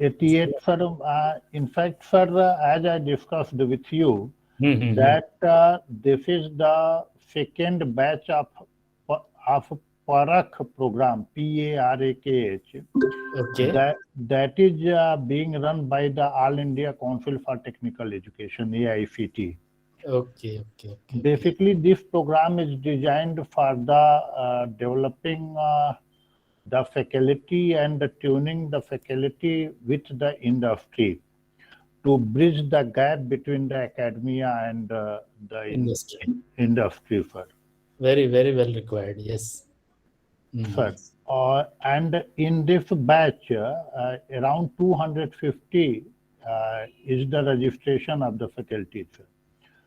88, sir. In fact, sir, as I discussed with you, Mm-hmm. that this is the second batch of PARAKH program, PARAKH, Okay. that is being run by the All India Council for Technical Education, AICT. Okay. Okay. Okay. Okay. Basically, this program is designed for the developing the faculty and the tuning the faculty with the industry to bridge the gap between the academia and the Industry. industry, sir. Very, very well required. Yes. Mm-hmm. Sir. And in this batch, around 250 is the registration of the faculty, sir.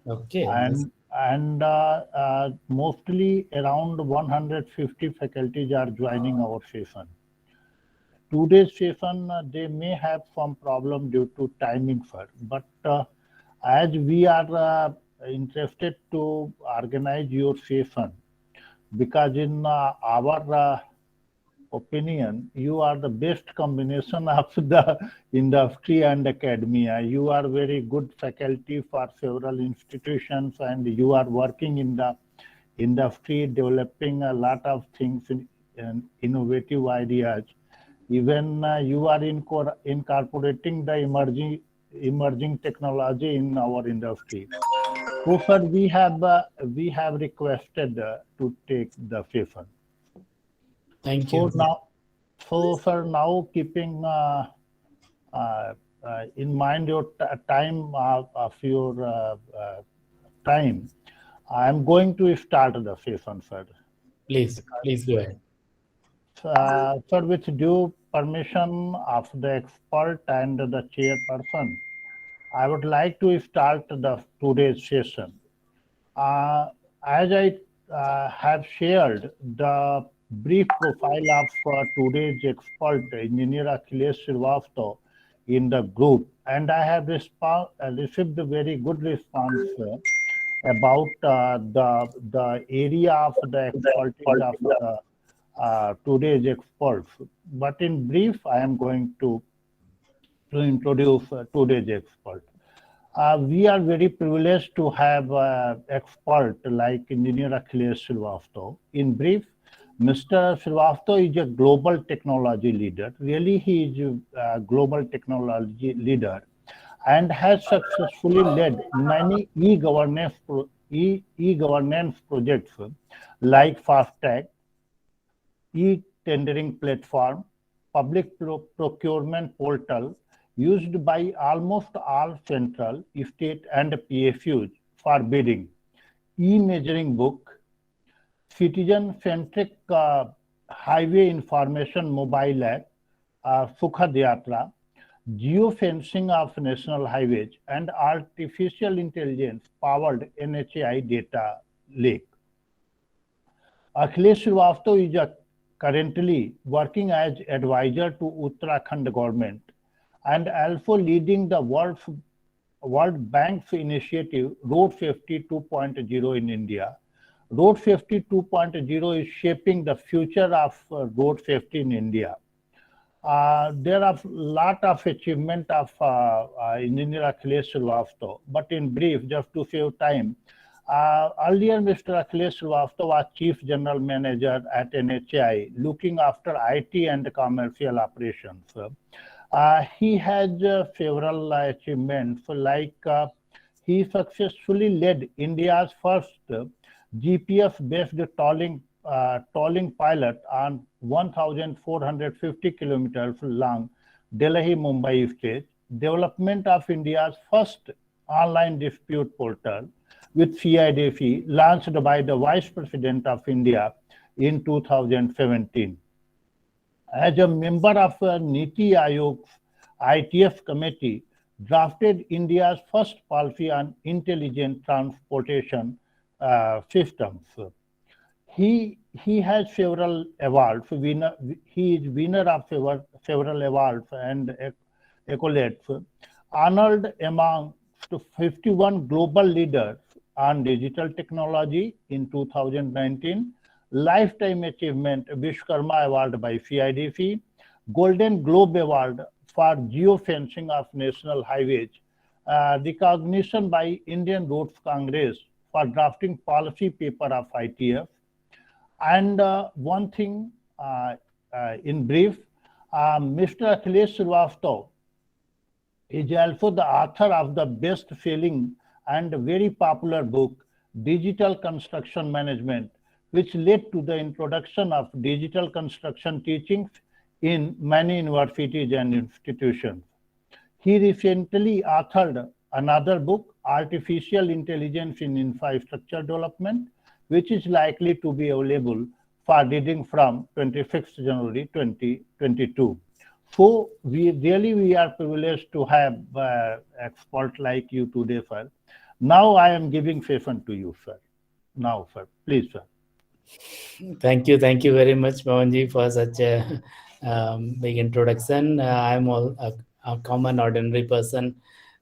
Okay. That's And mostly around 150 faculties are joining our session. Today's session, they may have some problem due to timing, sir. But as we are interested to organize your session, because in our opinion, you are the best combination of the industry and academia. You are very good faculty for several institutions, and you are working in the industry, developing a lot of things in innovative ideas. Even you are incorporating the emerging technology in our industry. So, sir, we have requested to take the session. thank So you. now, so sir, now keeping uh, in mind your time of your time, I am going to start the session, sir. Please, please go ahead. Sir, with due permission of the expert and the chairperson, I would like to start the today's session. Uh, as I have shared the brief profile of today's expert, Engineer Akhilesh Srivastava, in the group, and I have received a very good response about the area of the expertise of the today's experts. But in brief, I am going to introduce today's expert. We are very privileged to have expert like Engineer Akhilesh Srivastava. In brief, Mr. Srivastava is a global technology leader. Really, he is a global technology leader and has successfully led many e-governance projects like FastTag, e-tendering platform, public procurement portal used by almost all central, state and PSUs for bidding, e-measuring book, citizen-centric highway information mobile app, Sukhad Yatra, geofencing of national highways, and artificial intelligence powered NHAI data lake. Akhilesh Srivastava is currently working as advisor to Uttarakhand government and also leading the World Bank's initiative Road Safety 2.0 in India. Road Safety 2.0 is shaping the future of road safety in India. There are a lot of achievement of Engineer Akhilesh Srivastava, but in brief, just to save time, earlier Mr. Akhilesh Srivastava was Chief General Manager at NHAI, looking after IT and commercial operations. He has several achievements, like he successfully led India's first GPS-based tolling pilot on 1,450 kilometers long Delhi-Mumbai stretch, development of India's first online dispute portal with CIDC launched by the Vice President of India in 2017. As a member of Niti Aayog's ITF committee, drafted India's first policy on intelligent transportation systems. He has several awards. He is winner of several awards and accolades. Honored among 51 global leaders on digital technology in 2019. Lifetime Achievement Vishwakarma Award by CIDC. Golden Globe Award for geofencing of national highways, recognition by Indian Roads Congress for drafting policy paper of ITF, and one thing in brief, Mr. Akhilesh Srivastava is also the author of the best-selling and very popular book, Digital Construction Management, which led to the introduction of digital construction teachings in many universities and institutions. He recently authored another book, Artificial Intelligence in Infrastructure Development, which is likely to be available for reading from 26th January 2022. So we are privileged to have expert like you today, sir. Now I am giving session to you, sir. Now, sir, please, sir. Thank you very much, Pawanji, for such a big introduction. I'm a common, ordinary person,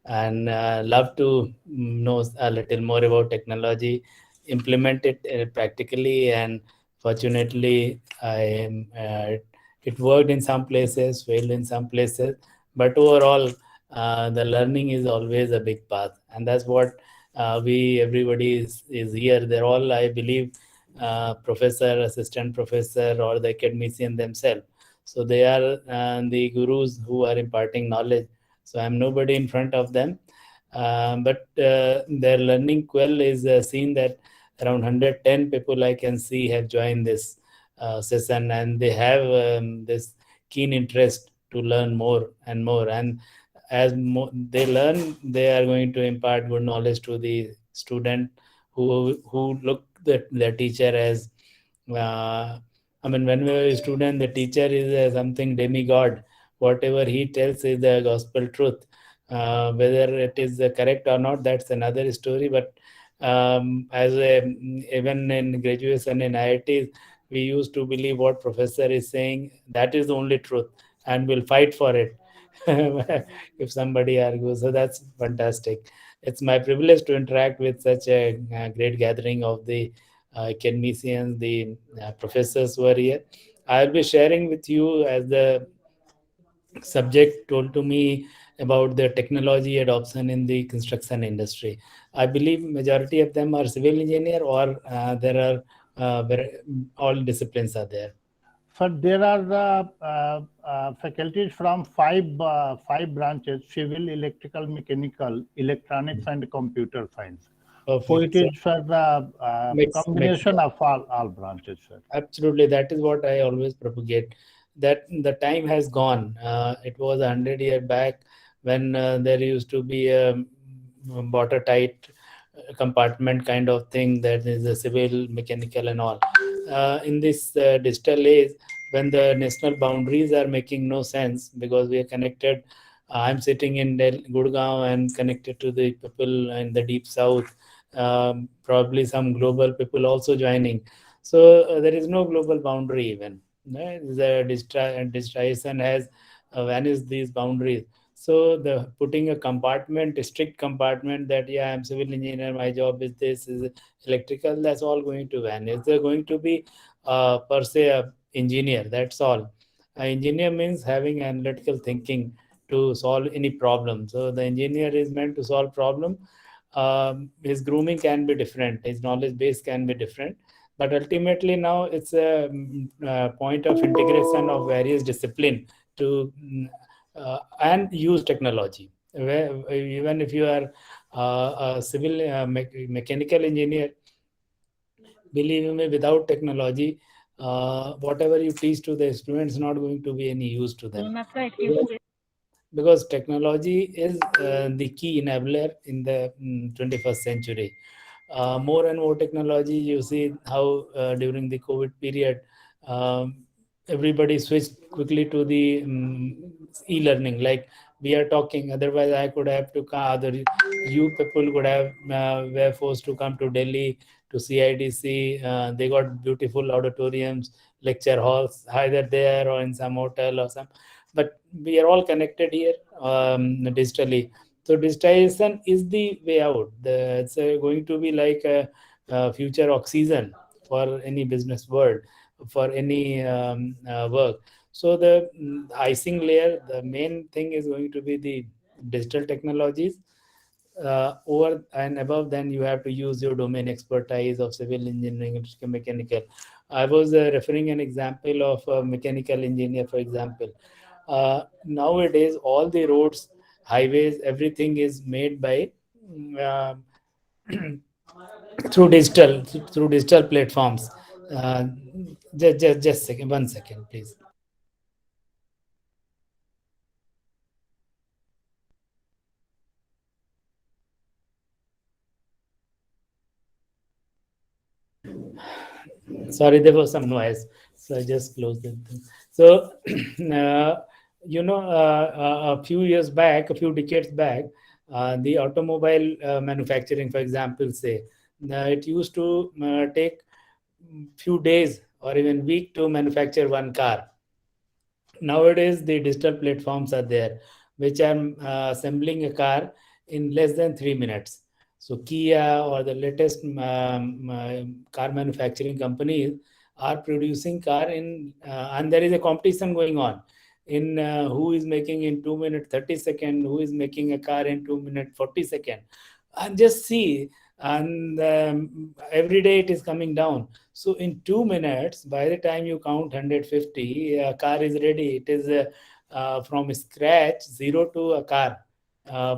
and love to know a little more about technology, implement it practically, and fortunately, it worked in some places, failed in some places, but overall, the learning is always a big path, and that's what everybody is here. They're all, I believe, professor, assistant professor, or the academician themselves. So they are the gurus who are imparting knowledge. So I'm nobody in front of them. But their learning quell is seen that around 110 people I can see have joined this session, and they have this keen interest to learn more and more. And as they learn, they are going to impart good knowledge to the student who look the teacher as when we were a student, the teacher is something demigod. Whatever he tells is the gospel truth. Whether it is correct or not, that's another story. But even in graduation in IITs, we used to believe what professor is saying, that is the only truth, and we'll fight for it if somebody argues. So that's fantastic. It's my privilege to interact with such a great gathering of the academicians, the professors who are here. I'll be sharing with you as the subject told to me about the technology adoption in the construction industry. I believe majority of them are civil engineer, or there are all disciplines are there. Sir, there are faculties from five branches: civil, electrical, mechanical, electronics, and computer science. Perfect. So it is for the combination of all branches, sir. Absolutely, that is what I always propagate. That the time has gone. It was 100 years back when there used to be a watertight compartment kind of thing, that is a civil, mechanical, and all. In this digital age, when the national boundaries are making no sense because we are connected. I'm sitting in Gurgaon and connected to the people in the deep south. Probably some global people also joining. So there is no global boundary even. Right? The digitization has vanished these boundaries. So the putting a compartment, a strict compartment that I'm civil engineer, my job is this, is electrical, that's all going to vanish. They're going to be per se a engineer. That's all. An engineer means having analytical thinking to solve any problem. So the engineer is meant to solve problem. His grooming can be different, his knowledge base can be different, but ultimately now it's a point of integration of various discipline to and use technology. Where even if you are a civil mechanical engineer, believe me, without technology, whatever you teach to the students is not going to be any use to them. Because technology is the key enabler in the 21st century. More and more technology, you see how during the COVID period, everybody switched quickly to the e-learning. Like we are talking, otherwise I could have to come, other you people could have were forced to come to Delhi to CIDC. They got beautiful auditoriums, lecture halls, either there or in some hotel or some. But we are all connected here digitally. So digitization is the way out. It's going to be like a future oxygen for any business world, for any work. So the icing layer, the main thing is going to be the digital technologies. Over and above, then you have to use your domain expertise of civil engineering and mechanical. I was referring an example of a mechanical engineer, for example. Nowadays, all the roads, highways, everything is made by uh, through digital platforms. Uh, just second, 1 second, please. Sorry, there was some noise, so I just closed it. So, a few years back, a few decades back, the automobile manufacturing, for example, say, it used to take few days or even week to manufacture one car. Nowadays the digital platforms are there which are assembling a car in less than 3 minutes. So Kia or the latest car manufacturing companies are producing car in and there is a competition going on in who is making in 2 minute 30 second, who is making a car in 2 minute 40 second. And just see, and every day it is coming down. So in 2 minutes, by the time you count 150, a car is ready. It is from scratch, zero to a car.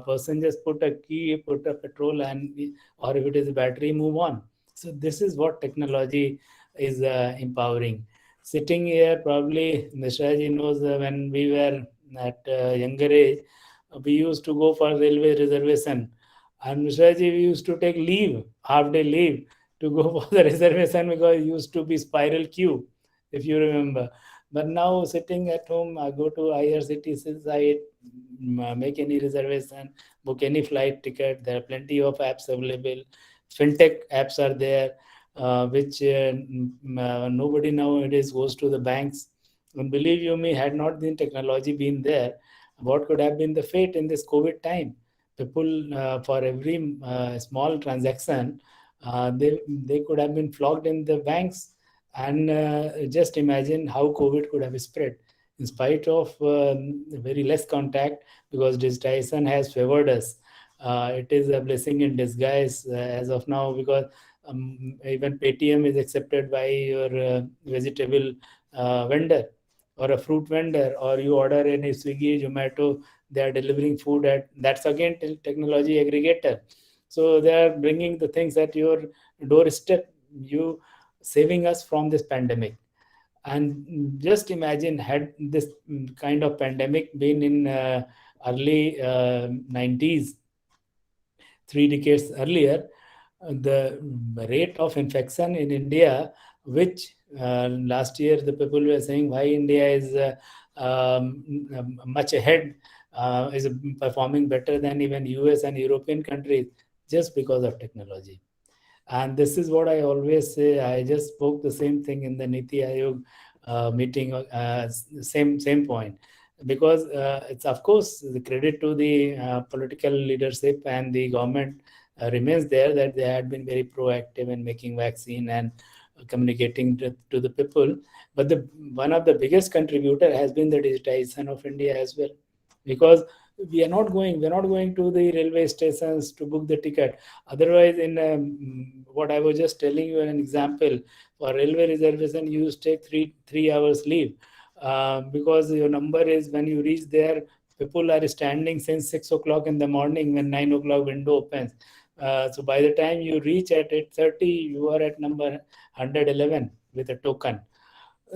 Person just put a key, put a petrol, and or if it is a battery, move on. So this is what technology is empowering. Sitting here, probably Mishra ji knows when we were at younger age, we used to go for railway reservation. And Mishra ji, we used to take leave, half day leave to go for the reservation because it used to be spiral queue, if you remember. But now sitting at home, I go to IRCTC site, make any reservation, book any flight ticket. There are plenty of apps available. Fintech apps are there, which nobody nowadays goes to the banks. And believe you me, had not the technology been there, what could have been the fate in this COVID time? People, for every small transaction, they could have been flogged in the banks. And just imagine how COVID could have spread in spite of very less contact, because digitization has favored us. It is a blessing in disguise as of now, because even Paytm is accepted by your vegetable vendor or a fruit vendor, or you order any Swiggy, Zomato, they are delivering food at, that's again technology aggregator. So they are bringing the things at your doorstep, you saving us from this pandemic. And just imagine, had this kind of pandemic been in early 90s, 3 decades earlier, the rate of infection in India, which last year the people were saying why India is much ahead, is performing better than even US and European countries, just because of technology. And this is what I always say. I just spoke the same thing in the Niti Aayog meeting, same point, because it's of course the credit to the political leadership and the government remains there, that they had been very proactive in making vaccine and communicating to the people. But the one of the biggest contributor has been the digitization of India as well, because we're not going to the railway stations to book the ticket. Otherwise, in what I was just telling you, an example, for railway reservation, you used to take three hours leave, because your number is, when you reach there, people are standing since 6 o'clock in the morning when 9 o'clock window opens. So by the time you reach at 8:30, you are at number 111 with a token.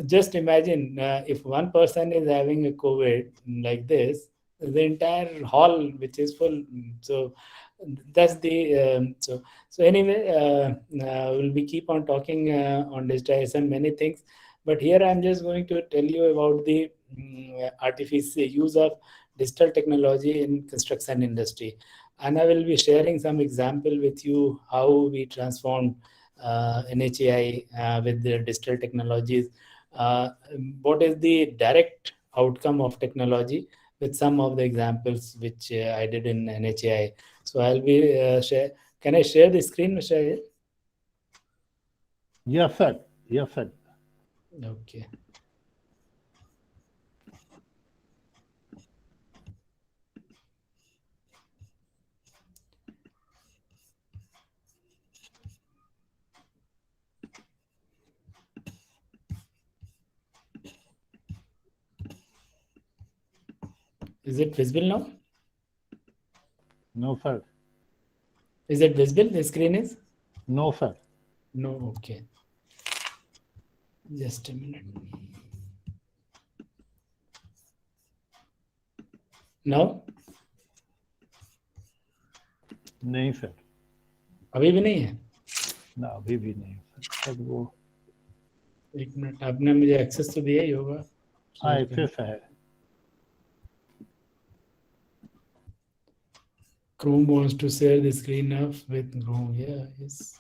Just imagine, if one person is having a COVID like this, the entire hall which is full. So that's the so anyway, we'll be keep on talking on digitization many things, but here I'm just going to tell you about the artificial use of digital technology in construction industry. And I will be sharing some example with you how we transformed NHAI with the digital technologies. uh, what is the direct outcome of technology, with some of the examples which I did in NHAI. So I'll be share. Can I share the screen, Mr. Yes, sir. Yes, sir. Okay. Is it visible now? No, sir. Is it visible? The screen is? No, sir. No, okay. Just a minute. Now? नहीं sir. अभी भी नहीं है? ना अभी भी नहीं sir. Sir वो एक मिनट, आपने मुझे एक्सेस तो दिया ही होगा. हाँ एक्सेस है. Chrome wants to share the screen of with Chrome. Yeah, yes.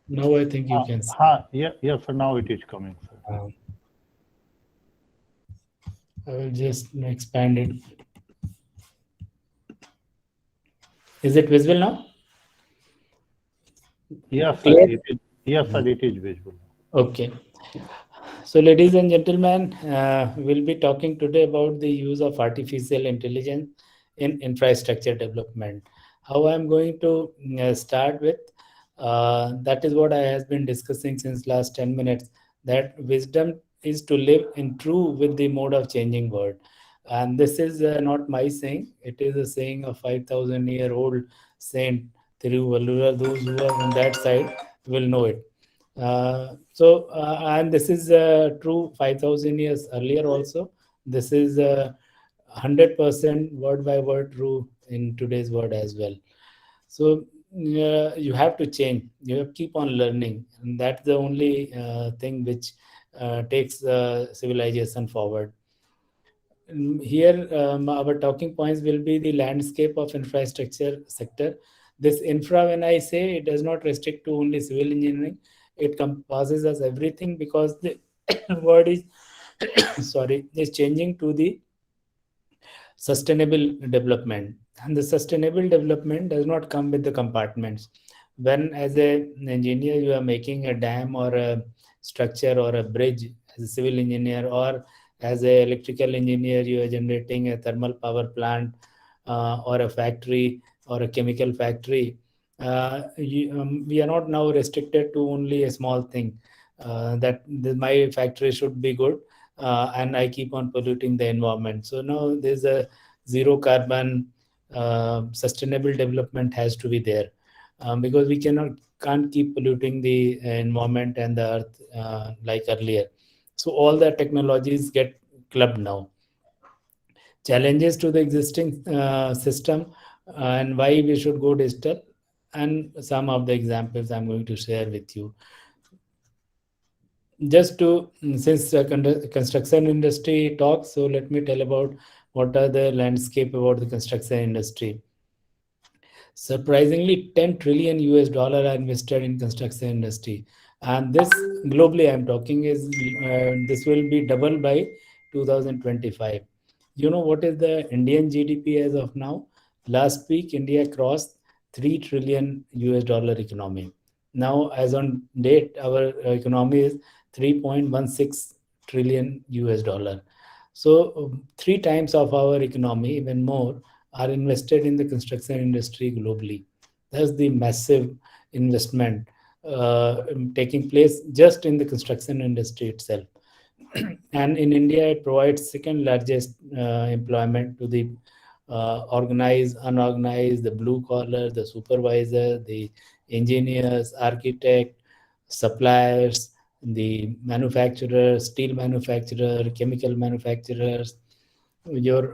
Now I think you can see. हाँ, yeah, for now it is coming, sir. I will just expand it. Is it visible now? Yes, sir. Clear? Yes, sir. It is visible. Okay. So, ladies and gentlemen, we'll be talking today about the use of artificial intelligence in infrastructure development. How I'm going to start with, that is what I has been discussing since last 10 minutes, that wisdom is to live in true with the mode of changing world. And this is not my saying, it is a saying of 5,000-year-old saint Thiruvalluvar. Those who are on that side will know it. And this is true 5,000 years earlier also. This is 100% word by word true in today's world as well. So you have to change. You have to keep on learning, and that's the only thing which takes civilization forward. Here, our talking points will be the landscape of infrastructure sector. This infra, when I say, it does not restrict to only civil engineering. It compasses as everything, because the word is sorry, is changing to the sustainable development. And the sustainable development does not come with the compartments. When, as an engineer, you are making a dam or a structure or a bridge, as a civil engineer, or as a electrical engineer, you are generating a thermal power plant, or a factory or a chemical factory. We are not now restricted to only a small thing, my factory should be good, and I keep on polluting the environment. So now there's a zero carbon, sustainable development has to be there, because we can't keep polluting the environment and the earth like earlier. So all the technologies get clubbed now. Challenges to the existing system, and why we should go digital, and some of the examples I'm going to share with you. Just to, since construction industry talks, so let me tell about what are the landscape about the construction industry. Surprisingly, 10 trillion US dollar are invested in construction industry, and this globally I'm talking is this will be double by 2025. You know what is the Indian GDP as of now? Last week, India crossed 3 trillion US dollar economy. Now, as on date, our economy is 3.16 trillion US dollar. So, three times of our economy, even more, are invested in the construction industry globally. That's the massive investment taking place just in the construction industry itself. And in India, it provides second largest employment to the organized, unorganized, the blue collar, the supervisor, the engineers, architect, suppliers, the manufacturers, steel manufacturer, chemical manufacturers, your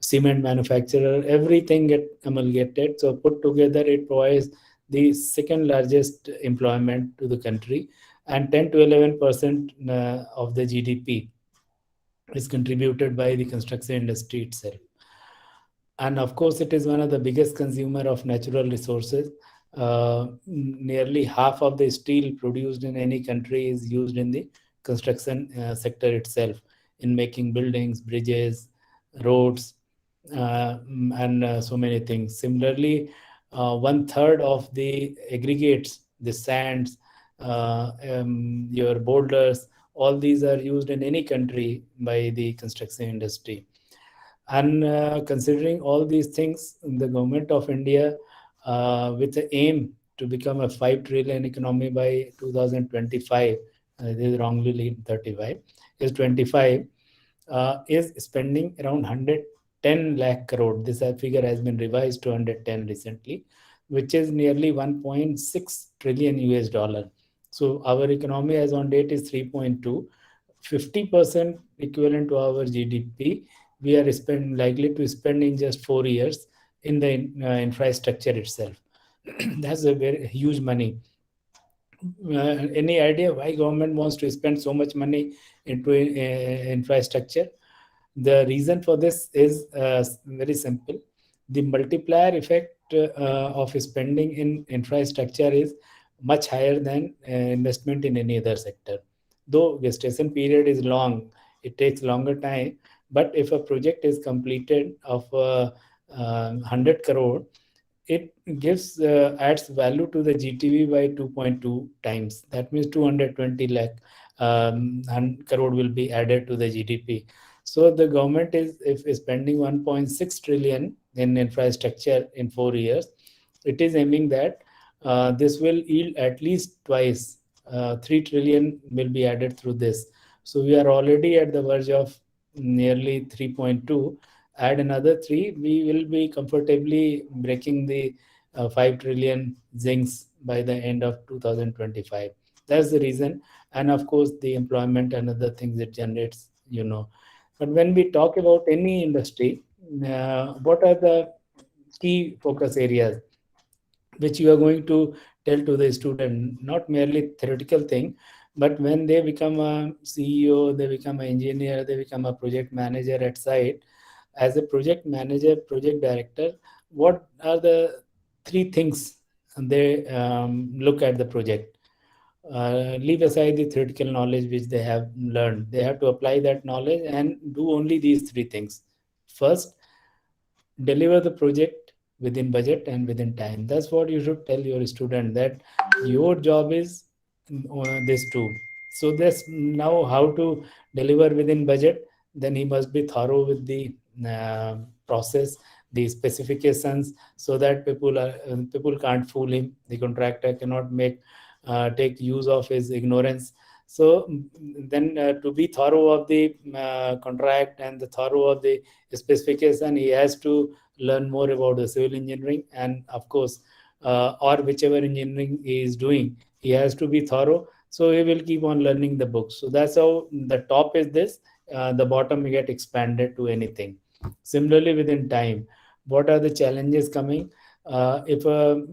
cement manufacturer, everything get amalgamated. So put together, it provides the second largest employment to the country, and 10 to 11% of the GDP is contributed by the construction industry itself. And of course, it is one of the biggest consumer of natural resources. Nearly half of the steel produced in any country is used in the construction sector itself, in making buildings, bridges, roads, and so many things. Similarly, one third of the aggregates, the sands, your boulders, all these are used in any country by the construction industry. And considering all these things, the government of India, with the aim to become a 5 trillion economy by 2025, This is wrongly 35, is 25, is spending around 110 lakh crore. This figure has been revised to 110 recently, which is nearly 1.6 trillion US dollar. So our economy as on date is 3.2, 50% equivalent to our GDP. We are likely to spend in just 4 years in the infrastructure itself. That's a very huge money. Any idea why government wants to spend so much money into infrastructure? The reason for this is very simple. The multiplier effect of spending in infrastructure is much higher than investment in any other sector. Though gestation period is long, it takes longer time. But if a project is completed of 100 crore, it gives adds value to the GTV by 2.2 times. That means 220 lakh crore will be added to the GDP. So the government is, if is spending 1.6 trillion in infrastructure in 4 years, it is aiming that this will yield at least twice, 3 trillion will be added through this. So we are already at the verge of nearly 3.2. Add another 3, we will be comfortably breaking the 5 trillion zincs by the end of 2025. That's the reason. And of course, the employment and other things it generates. But when we talk about any industry, what are the key focus areas which you are going to tell to the student? Not merely theoretical thing, but when they become a CEO, they become an engineer, they become a project manager at site. As a project manager, project director, what are the 3 things they look at the project? Leave aside the theoretical knowledge which they have learned. They have to apply that knowledge and do only these 3 things. First, deliver the project within budget and within time. That's what you should tell your student, that your job is this too. So this now how to deliver within budget, then he must be thorough with the process, the specifications, so that people can't fool him. The contractor cannot take use of his ignorance. So then to be thorough of the contract and the thorough of the specification, he has to learn more about the civil engineering, and of course or whichever engineering he is doing, he has to be thorough. So he will keep on learning the books. So that's how the top is this, the bottom will get expanded to anything. Similarly, within time, what are the challenges coming? If a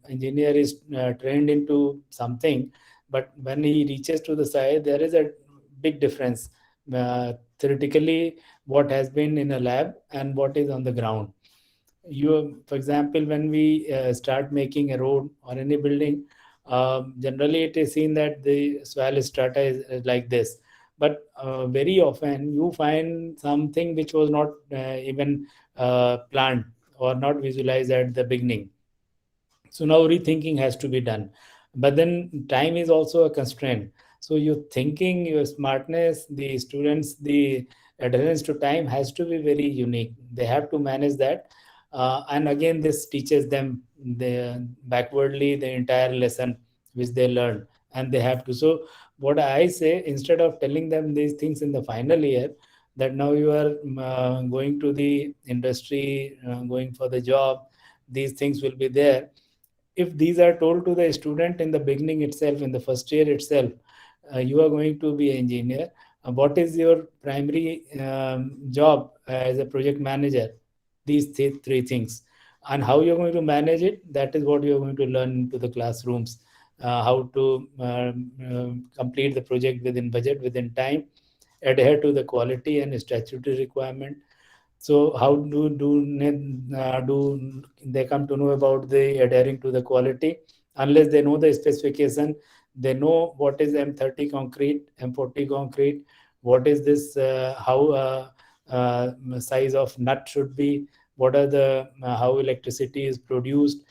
engineer is trained into something, but when he reaches to the site, there is a big difference theoretically what has been in a lab and what is on the ground. For example, when we start making a road or any building, generally it is seen that the soil strata is like this. But very often you find something which was not even planned or not visualized at the beginning. So now rethinking has to be done. But then time is also a constraint. So your thinking, your smartness, the students, the adherence to time has to be very unique. They have to manage that. And again, this teaches them backwardly the entire lesson which they learn. And they have to. So what I say, instead of telling them these things in the final year, that now you are going to the industry, going for the job, these things will be there. If these are told to the student in the beginning itself, in the first year itself, you are going to be an engineer, what is your primary job as a project manager, these 3 things, and how you're going to manage it, that is what you're going to learn into the classrooms. How to complete the project within budget, within time, adhere to the quality and statutory requirement. So how do they come to know about the adhering to the quality? Unless they know the specification, they know what is M30 concrete, M40 concrete, what is this, how size of nut should be, what are the how electricity is produced.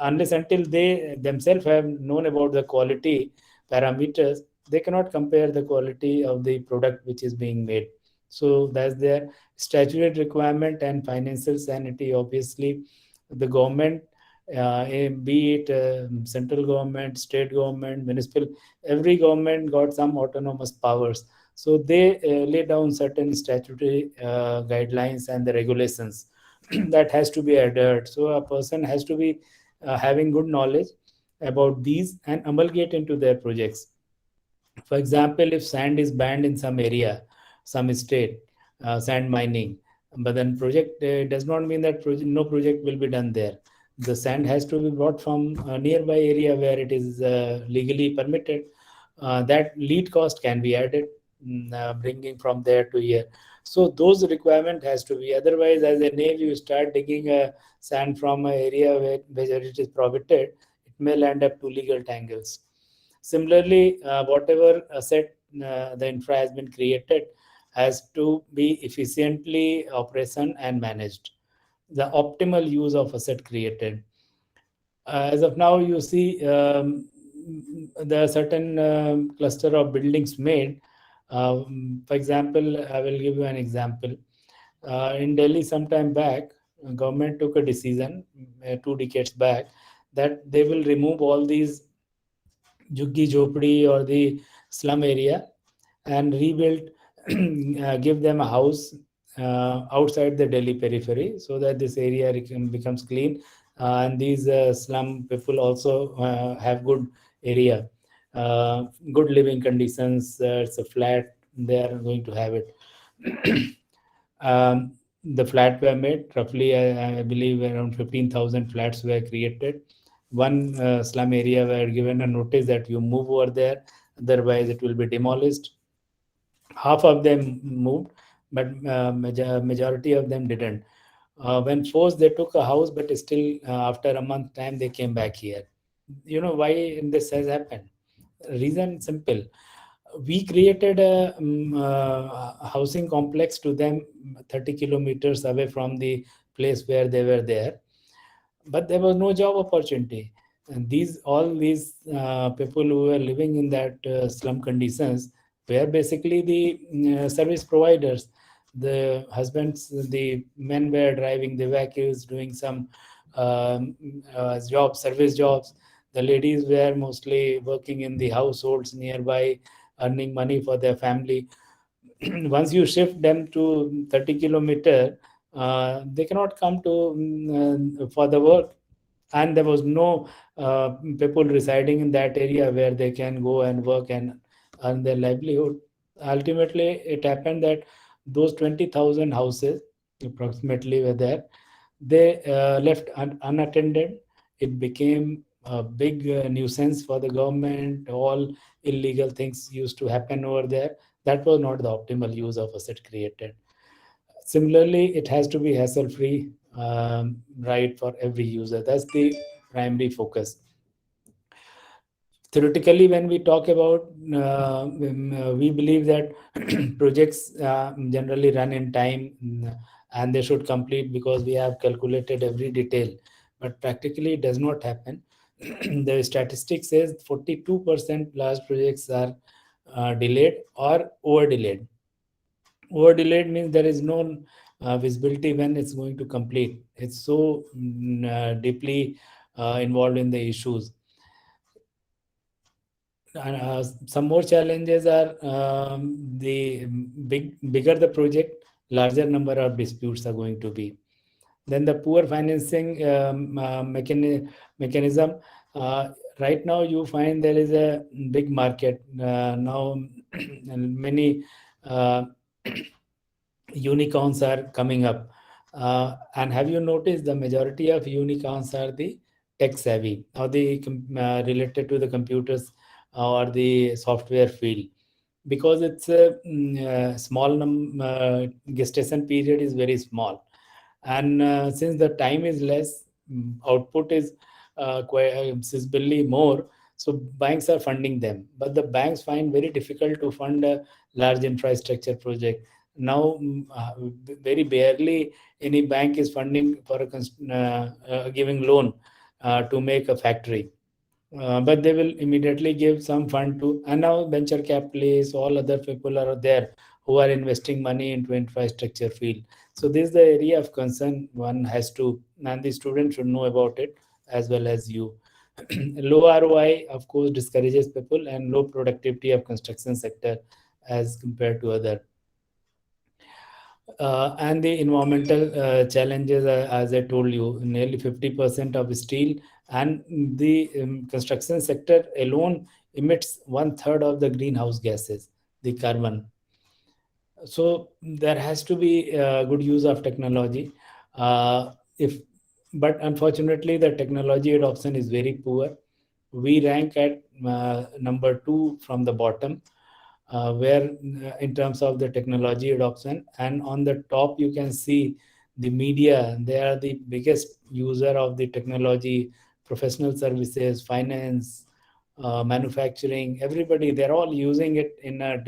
Unless until they themselves have known about the quality parameters, they cannot compare the quality of the product which is being made. So that's their statutory requirement. And financial sanity, obviously the government be it central government, state government, municipal, every government got some autonomous powers. So they lay down certain statutory guidelines and the regulations that has to be adhered. So a person has to be having good knowledge about these and amalgate into their projects. For example, if sand is banned in some area, some state, sand mining, but then project does not mean that no project will be done there. The sand has to be brought from a nearby area where it is legally permitted. That lead cost can be added, bringing from there to here. So those requirement has to be. Otherwise, as a knave, you start digging sand from an area where it is prohibited, it may land up to legal tangles. Similarly, whatever asset the infra has been created has to be efficiently operation and managed. The optimal use of asset created. As of now, you see the certain cluster of buildings made. For example, I will give you an example. In Delhi, sometime back, government took a decision 2 decades back that they will remove all these Juggi Jhopdi or the slum area and rebuild, give them a house outside the Delhi periphery so that this area becomes clean. And these slum people also have good area, good living conditions. It's a flat, they are going to have it. The flat were made roughly, I believe, around 15,000 flats were created. One slum area were given a notice that you move over there, otherwise it will be demolished. Half of them moved, but majority of them didn't. When forced, they took a house, but still, after a month time, they came back here. You know why this has happened? Reason simple. We created a housing complex to them 30 kilometers away from the place where they were there, but there was no job opportunity. And these all these people who were living in that slum conditions were basically the service providers. The husbands, the men were driving the vehicles, doing some jobs, service jobs. The ladies were mostly working in the households nearby, earning money for their family. Once you shift them to 30 kilometer, they cannot come to for the work, and there was no people residing in that area where they can go and work and earn their livelihood. Ultimately, it happened that those 20,000 houses approximately were there. They left unattended. It became a big nuisance for the government. All illegal things used to happen over there. That was not the optimal use of asset created. Similarly, it has to be hassle free, right, for every user. That's the primary focus. Theoretically, when we talk about, we believe that projects generally run in time, and they should complete because we have calculated every detail. But practically, it does not happen. The statistic says 42% large projects are delayed or over delayed. Over delayed means there is no visibility when it's going to complete. It's so deeply involved in the issues. And some more challenges are the bigger the project, larger number of disputes are going to be. Then the poor financing mechanism. Right now, you find there is a big market now, and many unicorns are coming up. And have you noticed the majority of unicorns are the tech savvy or the related to the computers or the software field? Because it's a small gestation period is very small, and since the time is less, output is quite sensibly more. So banks are funding them, but the banks find very difficult to fund a large infrastructure project now. Very barely any bank is funding for giving loan to make a factory. But they will immediately give some fund to, and now venture capitalists, all other people are there who are investing money into infrastructure field. So this is the area of concern one has to, and the student should know about it. as well as you. Low ROI, of course, discourages people, and low productivity of construction sector as compared to other. And the environmental challenges, as I told you, nearly 50% of steel and the construction sector alone emits one third of the greenhouse gases, the carbon. So there has to be good use of technology. If But unfortunately, the technology adoption is very poor. We rank at number two from the bottom, where in terms of the technology adoption, and on the top you can see the media. They are the biggest user of the technology, professional services, finance, manufacturing. Everybody, they're all using it in a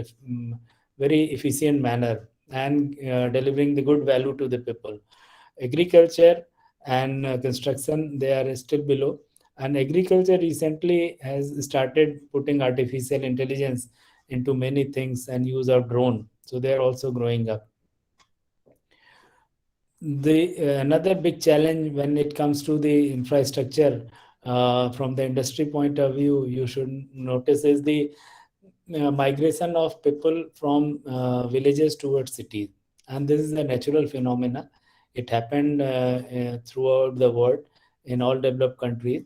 very efficient manner, and delivering the good value to the people. Agriculture and construction, they are still below. And agriculture recently has started putting artificial intelligence into many things and use of drone, so they are also growing up. The another big challenge when it comes to the infrastructure, from the industry point of view, you should notice, is the migration of people from villages towards cities. And this is a natural phenomena. It happened throughout the world, in all developed countries.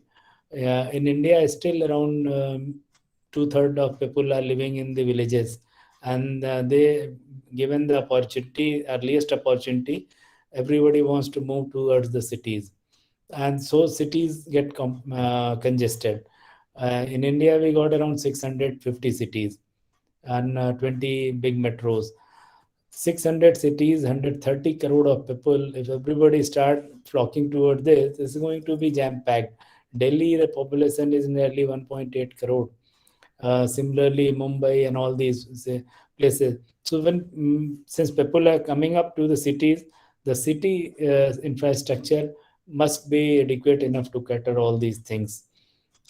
In India, still around two-thirds of people are living in the villages, and they, given the opportunity, earliest opportunity, everybody wants to move towards the cities, and so cities get congested. In India, we got around 650 cities and 20 big metros. 600 cities, 130 crore of people. If everybody start flocking toward this, it's going to be jam packed. Delhi, the population is nearly 1.8 crore. Similarly, Mumbai and all these places. So when since people are coming up to the city infrastructure must be adequate enough to cater all these things.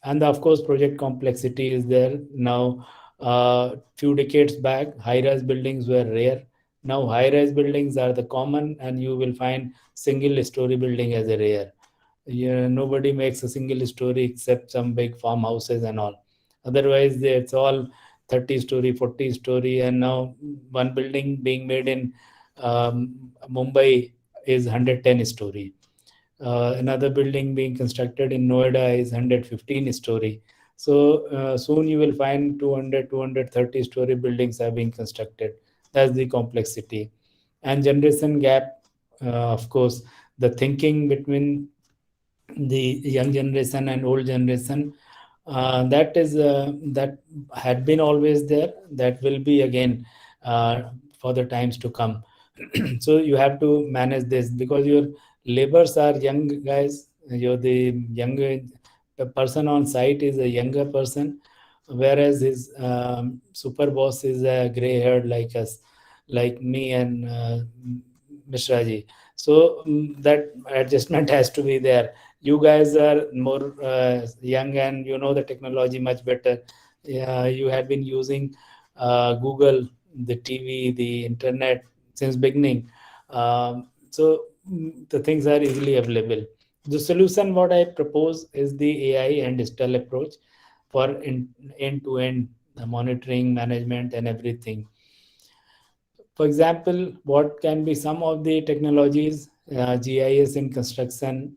And of course, project complexity is there now. Few decades back, high-rise buildings were rare. Now, high-rise buildings are the common, and you will find single-story building as a rare. Yeah, nobody makes a single story except some big farmhouses and all. Otherwise, it's all 30 story, 40 story, and now one building being made in Mumbai is 110 story. Another building being constructed in Noida is 115 story. So soon you will find 200, 230 story buildings are being constructed. That's the complexity. And generation gap, of course, the thinking between the young generation and old generation, that had been always there, that will be again for the times to come. So you have to manage this, because your laborers are young guys. You're the younger, the person on site is a younger person, whereas his super boss is a gray haired like us, like me and Mishraji. So that adjustment has to be there. You guys are more young, and you know the technology much better. You have been using Google, the TV, the internet since beginning. So the things are easily available. The solution what I propose is the AI and digital approach for end-to-end monitoring, management, and everything. For example, what can be some of the technologies? GIS in construction,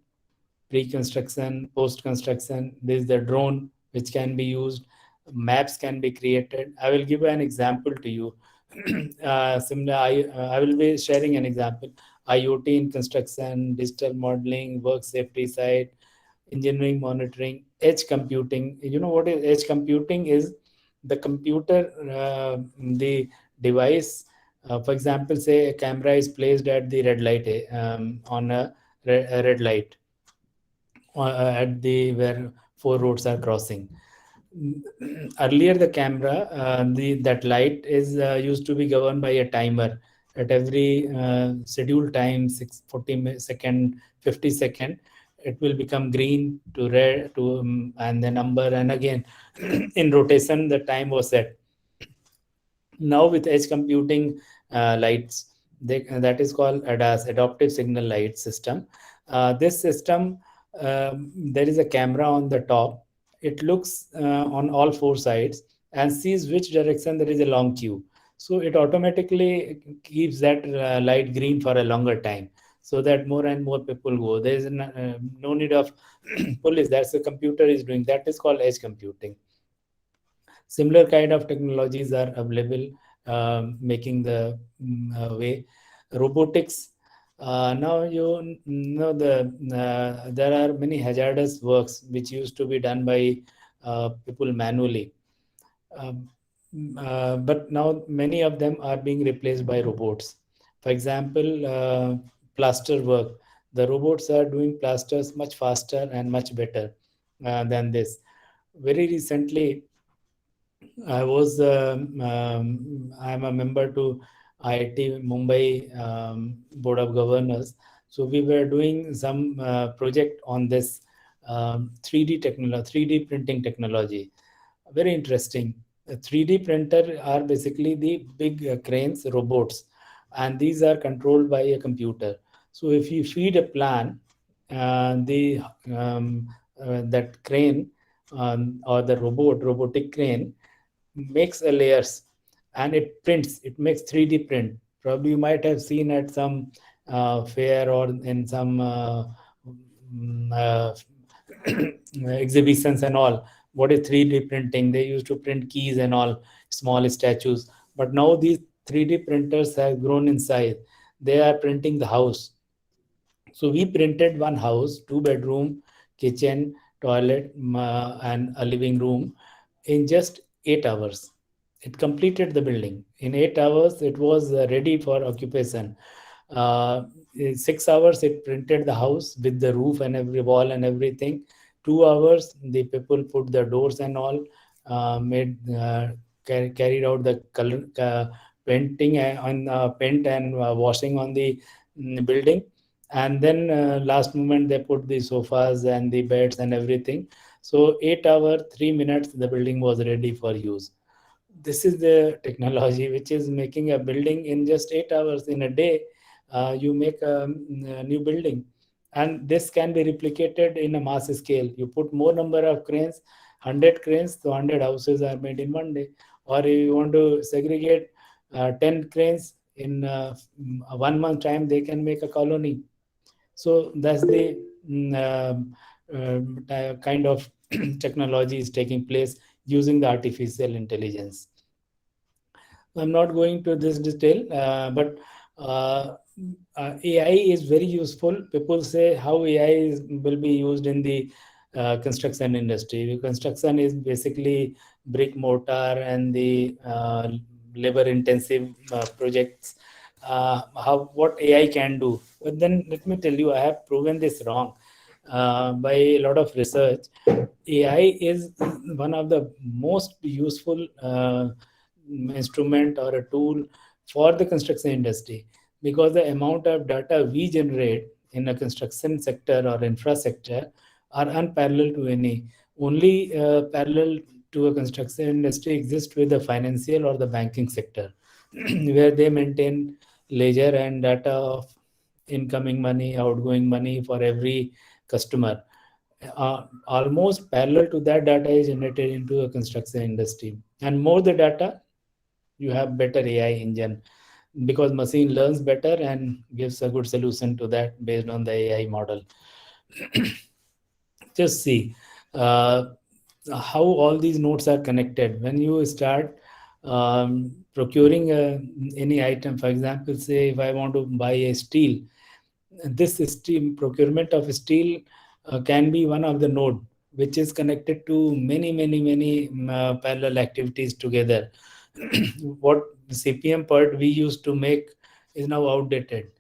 pre-construction, post-construction. There is the drone which can be used. Maps can be created. I will give an example to you. Similar, I will be sharing an example. IoT in construction, digital modeling, work safety side, engineering monitoring, edge computing. You know what is edge computing? Is the computer, the device. For example, say a camera is placed at the red light, on a red light, at the where four roads are crossing. Earlier, the camera, the that light is used to be governed by a timer. At every scheduled time, 40 second, 50 second, it will become green to red to and the number, and again in rotation the time was set. Now with edge computing lights, that is called ADAS, adaptive signal light system. This system there is a camera on the top. It looks on all four sides and sees which direction there is a long queue. So it automatically keeps that light green for a longer time, so that more and more people go. There is no need of police. That's the computer is doing. That is called edge computing. Similar kind of technologies are available, making the way. Robotics. Now you know there are many hazardous works which used to be done by people manually. Um, but now many of them are being replaced by robots. For example, plaster work. The robots are doing plasters much faster and much better than this. Very recently, I'm a member to IIT Mumbai Board of Governors. So we were doing some project on this 3D technology, 3D printing technology. Very interesting. A 3D printer are basically the big cranes, robots, and these are controlled by a computer. So if you feed a plan, the that crane or the robotic crane makes a layers, and it prints. It makes 3D print. Probably you might have seen at some fair or in some mm, uh, exhibitions and all. What is 3D printing? They used to print keys and all, small statues. But now these 3D printers have grown in size. They are printing the house. So we printed one house, two bedroom, kitchen, toilet, and a living room in just 8 hours. It completed the building. In 8 hours, it was ready for occupation. In 6 hours, it printed the house with the roof and every wall and everything. 2 hours, the people put the doors and all, made carried out the color painting on paint and washing on the building. And then last moment they put the sofas and the beds and everything. So 8 hour 3 minutes the building was ready for use. This is the technology which is making a building in just 8 hours. In a day you make a new building, and this can be replicated in a mass scale. You put more number of cranes, 100 cranes, so 100 houses are made in one day. Or if you want to segregate 10 cranes in 1 month time, they can make a colony. So that's the kind of technology is taking place using the artificial intelligence. I'm not going to this detail, but uh, AI is very useful. People say how AI will be used in the construction industry. Construction is basically brick mortar and the labor intensive projects. How what AI can do? But then let me tell you, I have proven this wrong by a lot of research. AI is one of the most useful instrument or a tool for the construction industry, because the amount of data we generate in a construction sector or infrastructure are unparalleled to any. Only parallel to a construction industry exists with the financial or the banking sector, where they maintain ledger and data of incoming money, outgoing money for every customer. Almost parallel to that data is generated into a construction industry. And more the data, you have better AI engine, because machine learns better and gives a good solution to that based on the AI model. Just see uh, how all these nodes are connected. When you start procuring any item, for example, say if I want to buy a steel, this steel procurement of steel can be one of the node which is connected to many parallel activities together. What CPM part we used to make is now outdated.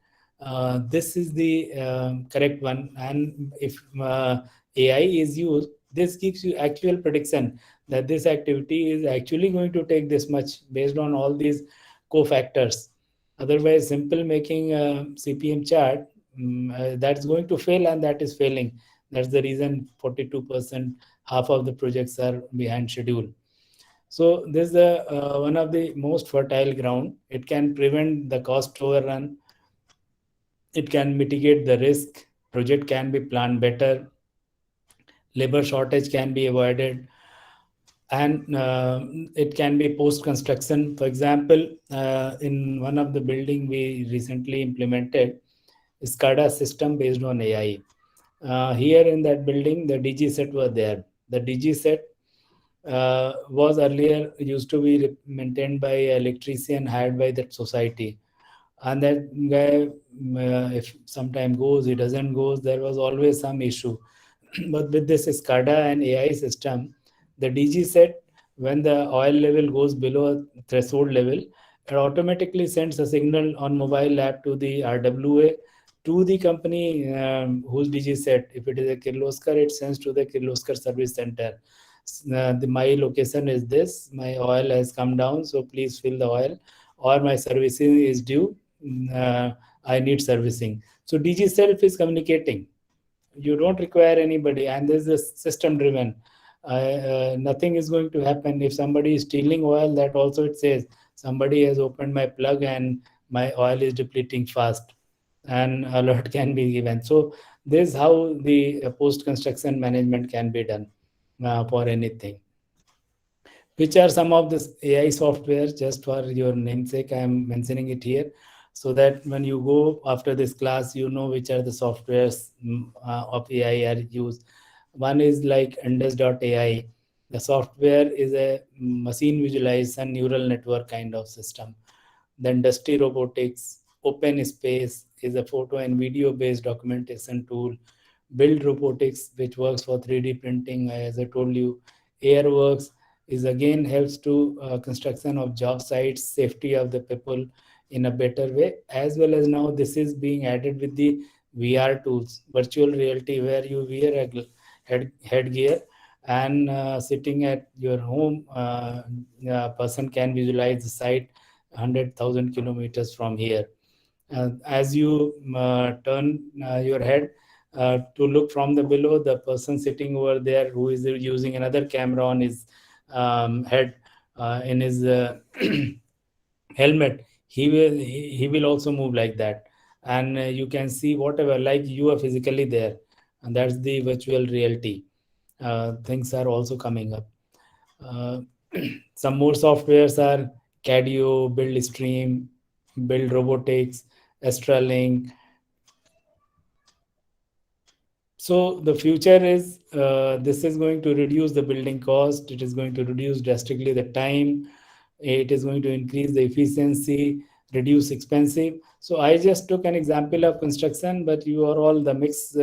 This is the correct one, and if AI is used, this gives you actual prediction that this activity is actually going to take this much based on all these cofactors. Otherwise, simple making a CPM chart, that's going to fail, and that is failing. That's the reason 42%, half of the projects are behind schedule. So this is the one of the most fertile ground. It can prevent the cost overrun. It can mitigate the risk. Project can be planned better. labor shortage can be avoided, and it can be post construction. For example, in one of the building we recently implemented SCADA system based on AI. Here in that building, the DG set were there. The DG set was earlier used to be maintained by electrician hired by that society, and that guy, if sometime goes, he doesn't goes, there was always some issue. But with this SCADA and AI system, the DG set, when the oil level goes below a threshold level, it automatically sends a signal on mobile app to the RWA, to the company whose DG set. If it is a Kirloskar, it sends to the Kirloskar service center. My location is this, my oil has come down, so please fill the oil, or my servicing is due, I need servicing. So DG self is communicating. You don't require anybody, and this is system driven. Nothing is going to happen. If somebody is stealing oil, that also it says somebody has opened my plug and my oil is depleting fast, and alert can be given. So this is how the post construction management can be done for anything. Which are some of this AI software? Just for your namesake, I am mentioning it here, so that when you go after this class, you know which are the softwares of AI are used. One is like Indus.ai. The software is a machine visualization neural network kind of system. Then Dusty Robotics, Open Space is a photo and video based documentation tool. Build Robotics, which works for 3D printing, as I told you. Airworks is again helps to construction of job sites, safety of the people in a better way, as well as now this is being added with the VR tools, virtual reality, where you wear a headgear, and sitting at your home, person can visualize the site 100,000 kilometers from here. As you turn your head to look from the below, the person sitting over there who is using another camera on his head, in his helmet, he will also move like that, and you can see whatever, like you are physically there, and that's the virtual reality. Things are also coming up. uh, some more softwares are Cadio, Build Stream, Build Robotics, Astralink. So the future is, this is going to reduce the building cost. It is going to reduce drastically the time. It is going to increase the efficiency, reduce expensive. So I just took an example of construction, but you are all the mixed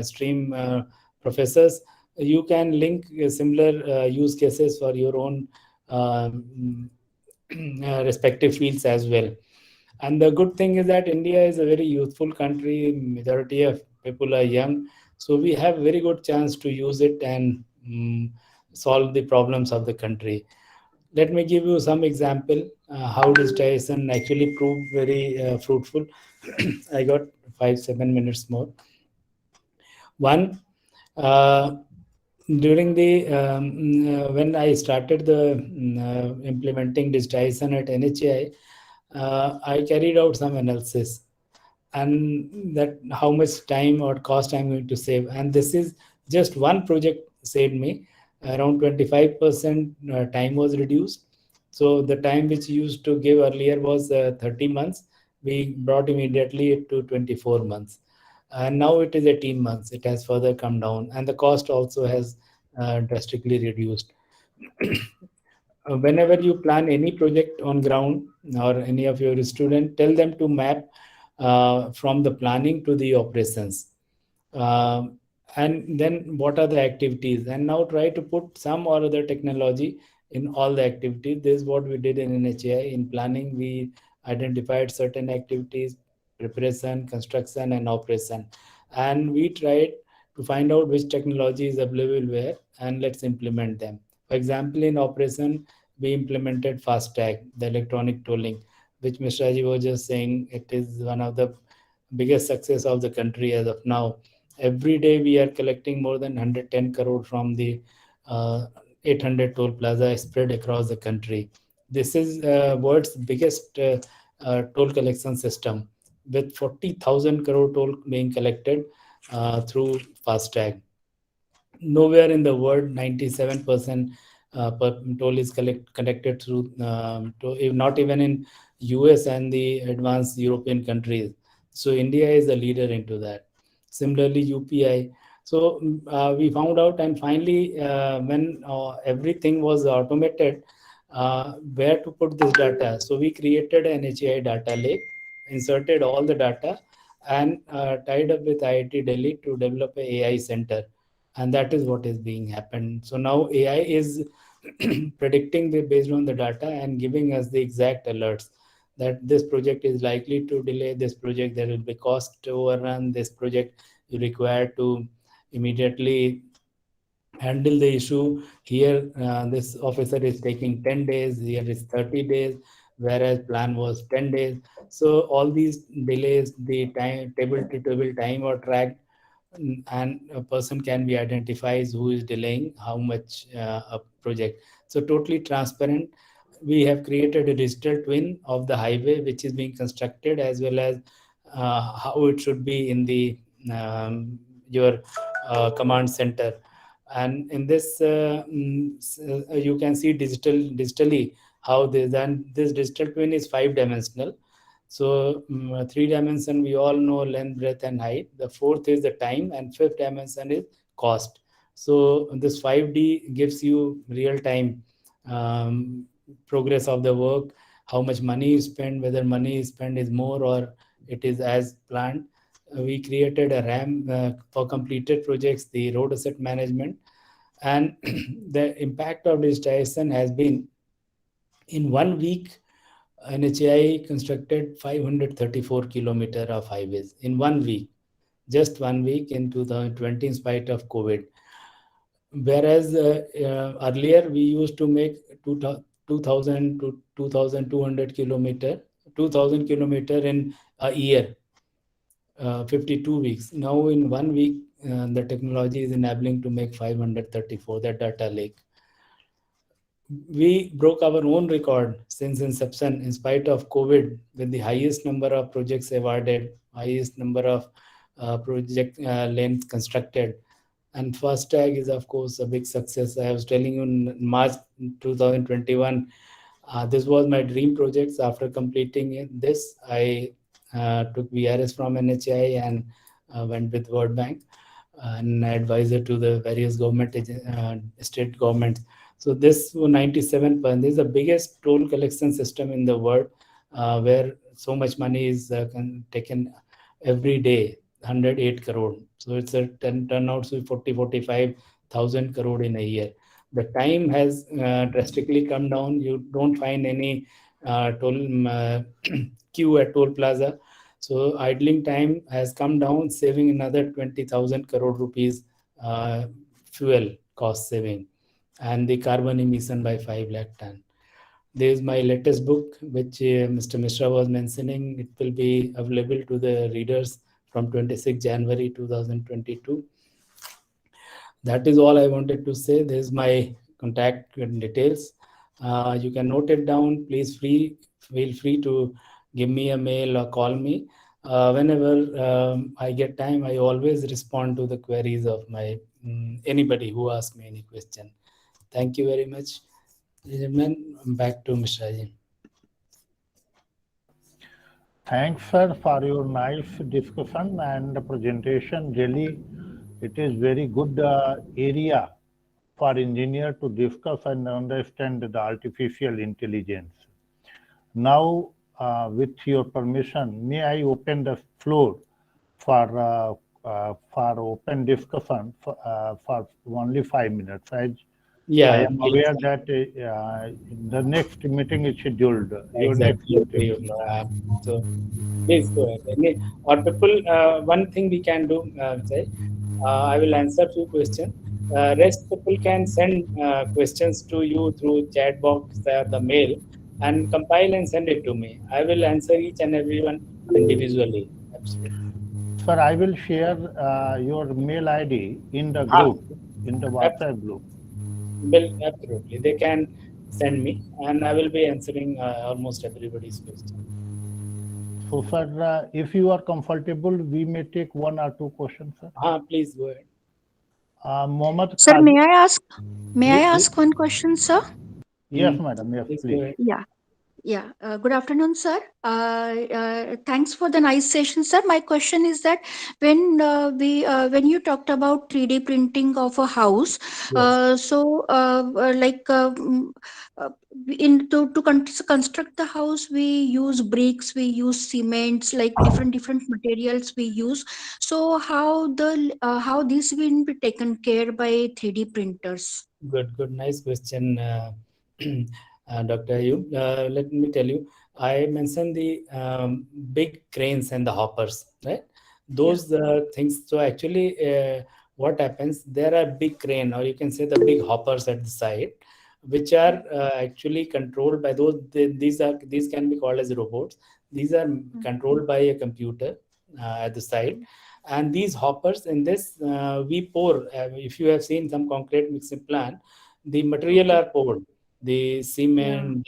stream professors. You can link similar use cases for your own um, respective fields as well. And the good thing is that India is a very youthful country. Majority of people are young, so we have very good chance to use it and solve the problems of the country. Let me give you some example how digitization actually proved very fruitful. I got 5 7 minutes more. One, uh, during the when I started the implementing digitization at NHAI, I carried out some analysis, and that how much time or cost I'm going to save. And this is just one project saved me around 25% time was reduced. So the time which used to give earlier was 30 months, we brought immediately to 24 months, and now it is 18 months. It has further come down, and the cost also has drastically reduced. Whenever you plan any project on ground, or any of your student, tell them to map from the planning to the operations. Um, and then what are the activities, and now try to put some or other technology in all the activities. This is what we did in NHAI. In planning, we identified certain activities: preparation, construction, and operation, and we tried to find out which technology is available where, and let's implement them. For example, in operation, we implemented FASTag, the electronic tolling, which Mr. Raji was just saying. It is one of the biggest success of the country as of now. Every day we are collecting more than 110 crore from the uh, 800 toll plaza spread across the country. This is world's biggest toll collection system, with 40,000 crore toll being collected through FASTag. Nowhere in the world 97% toll is collected through not even in US and the advanced European countries. So India is a leader into that. Similarly, UPI. So we found out, and finally when everything was automated, where to put this data. So we created an HAI data lake, inserted all the data, and tied up with IIT Delhi to develop a AI center, and that is what is being happened. So now AI is predicting based on the data and giving us the exact alerts that this project is likely to delay, this project there will be cost overrun, this project you require to immediately handle the issue. Here this officer is taking 10 days, here is 30 days, whereas plan was 10 days. So all these delays, the time table to table time or track, and a person can be identified who is delaying how much a project. So totally transparent. We have created a digital twin of the highway which is being constructed, as well as how it should be in the your command center. And in this you can see digitally how this digital twin is 5 dimensional. So 3 dimension we all know, length, breadth, and height. The fourth is the time, and fifth dimension is cost. So this 5D gives you real time progress of the work, how much money you spend, whether money you spend is more or it is as planned. We created a RAM for completed projects, the road asset management, and the impact of digitization has been, in 1 week NHAI constructed 534 kilometer of highways in 1 week, just 1 week in 2020, in spite of COVID. Whereas earlier we used to make 2000 to 2200 kilometer, 2000 kilometer in a year, 52 weeks. Now in 1 week, the technology is enabling to make 534, that data lake. We broke our own record since inception, in spite of COVID, with the highest number of projects awarded, highest number of project lanes constructed. And FASTag is, of course, a big success. I was telling you in March 2021, this was my dream projects. After completing this, I took VRS from NHI and went with World Bank, an advisor to the various government state governments. So this 97% is the biggest toll collection system in the world, where so much money is taken every day, 108 crore. So it's a turnouts to 45,000 crore in a year. The time has drastically come down. You don't find any toll queue at toll plaza. So idling time has come down, saving another 20,000 crore rupees fuel cost saving, and the carbon emission by 5 lakh ton. There is my latest book, which Mr. Mishra was mentioning. It will be available to the readers from 26 January 2022. That is all I wanted to say. There's my contact details. You can note it down. Please feel free to give me a mail or call me. Whenever I get time, I always respond to the queries of my anybody who asks me any question. Thank you very much. Gentlemen, back to Mr. Rajan. Thanks, sir, for your nice discussion and presentation. Really, it is very good area for engineer to discuss and understand the artificial intelligence. Now, with your permission, may I open the floor for open discussion for only 5 minutes. As I Yeah, am please. aware that the next meeting is scheduled. Your next Exactly. meeting. So please go ahead. Or people, one thing we can do, say, I will answer few questions. Rest people can send questions to you through chat box or the mail, and compile and send it to me. I will answer each and every one individually. Absolutely. Sir, I will share your mail ID in the Ah, group, in the WhatsApp group. well, absolutely. They can send me, and I will be answering almost everybody's question. So, sir, if you are comfortable, we may take one or two questions, sir. Please go ahead. Mohammed Sir, Khazi. may I Please, please. ask one question, sir? Yes, madam. Yes, Please go please. ahead. Yeah. Yeah, good afternoon, sir. Thanks for the nice session, sir. My question is that when you talked about 3D printing of a house, Yes. so uh, in to construct the house, we use bricks, we use cements, like different materials we use. So how this will be taken care by 3D printers? Good, good, nice question, Dr. Ayub. Let me tell you, I mentioned the big cranes and the hoppers, right? Yeah. Those things. So actually, what happens? There are big crane, or you can say the big hoppers at the side, which are actually controlled by those. These can be called as robots. These are Mm. controlled by a computer at the side, and these hoppers in this we pour if you have seen some concrete mixing plant, the material Okay. are poured, the Yeah. cement,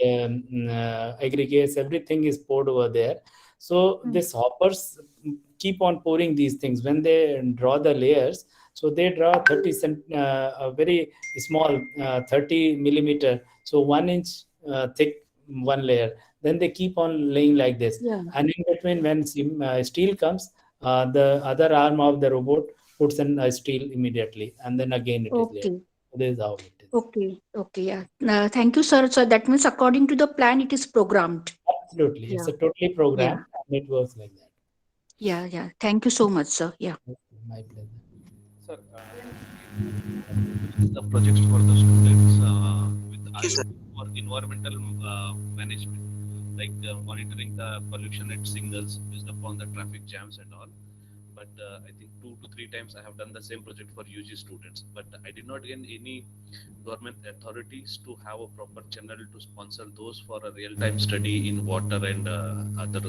aggregates, everything is poured over there. So Mm. this hoppers keep on pouring these things when they draw the layers. So they draw 30 a very small 30 millimeter, so 1 inch thick one layer. Then they keep on laying like this, Yeah. and in between when steel comes, the other arm of the robot puts in a steel immediately, and then again it is laid. Okay. So this is how it is. Okay, okay, yeah. Thank you, sir. So that means according to the plan, it is programmed. Absolutely, it's Yeah, a totally yeah, program, and it works like that. yeah, yeah. Thank you so much, sir. Yeah, My pleasure. Sir, the projects for the students with IoT for environmental management, like monitoring the pollution at signals based upon the traffic jams and all. But I think 2 to 3 times I have done the same project for UG students, but I did not get any government authorities to have a proper channel to sponsor those for a real-time study in water and other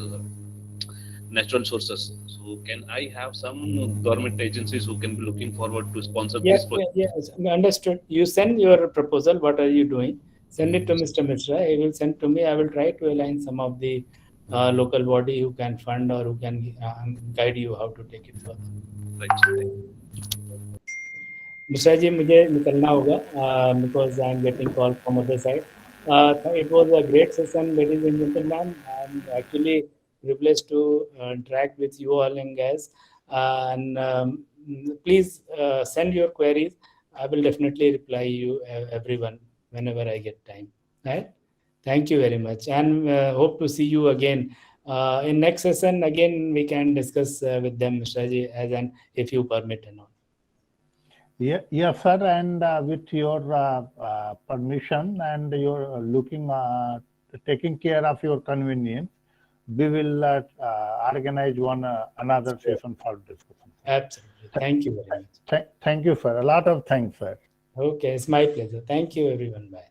natural sources. So can I have some government agencies who can be looking forward to sponsor Yeah, this yeah, project? yes, understood. You send your proposal. What are you doing? Send it to Mr. Mishra. He will send to me. I will try to align some of the local body who can fund or who can guide you how to take it further. Right. Thank Mishra ji मुझे निकलना होगा because I'm getting call from other side. It was a great session, ladies and gentlemen. I'm actually privileged to interact with you all and guys. And please send your queries. I will definitely reply you everyone whenever I get time. Right? Thank you very much, and hope to see you again in next session. Again, we can discuss with them, Mishra ji, as and if you permit and all. Yeah, yes, sir. And with your permission and your looking, taking care of your convenience, we will organize one another Sure. session for discussion. Absolutely. Thank you very much. Thank you, sir. A lot of thanks, sir. Okay, it's my pleasure. Thank you, everyone. Bye.